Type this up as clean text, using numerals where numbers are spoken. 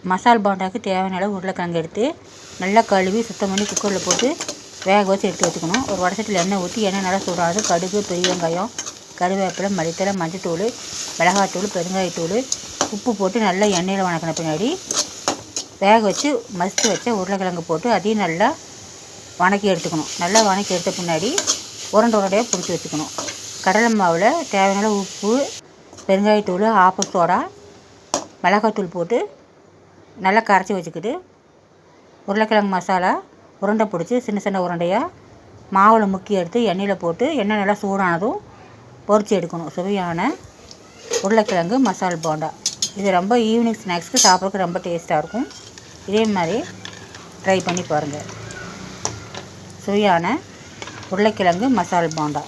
மசால் போண்டாவுக்கு தேவையான அளவு உருளைக்கிழங்கு எடுத்து நல்லா கழுவி சுத்தம் பண்ணி குக்கரில் போட்டு வேக வச்சு எடுத்து வச்சுக்கணும். ஒரு வடசட்டியில் எண்ணெய் ஊற்றி எண்ணெய் நல்லா சூடானதும் கடுகு, பெரிய வெங்காயம், கருவேப்பிலை, மல்லித்தழை, மஞ்சத்தூள், மிளகாத்தூள், பெருங்காயத்தூள், உப்பு போட்டு நல்லா எண்ணெயில் வணக்கின பின்னாடி வேக வச்சு மசித்து வச்ச உருளைக்கிழங்கு போட்டு அதையும் நல்லா வணக்கி எடுத்துக்கணும். நல்லா வணக்கி எடுத்த பின்னாடி உருண்டையாக பிடிச்சி வச்சுக்கணும். கடலை மாவில் தேவையான உப்பு, பெருங்காயத்தூள், ஆப்ப சோடா, மிளகாத்தூள் போட்டு நல்லா கரைச்சி வச்சுக்கிட்டு உருளைக்கிழங்கு மசாலா உருண்டை பிடிச்சி சின்ன சின்ன உருண்டையாக மாவில் முக்கி எடுத்து எண்ணெயில் போட்டு எண்ணெய் நல்லா சூடானதும் பொரித்து எடுக்கணும். சுவையான உருளைக்கிழங்கு மசால் போண்டா. இது ரொம்ப ஈவினிங் ஸ்நாக்ஸ்க்கு சாப்பிட்றதுக்கு ரொம்ப டேஸ்ட்டாக இருக்கும். இதே மாதிரி ட்ரை பண்ணி பாருங்கள். சுவையான உருளைக்கிழங்கு மசால் போண்டா.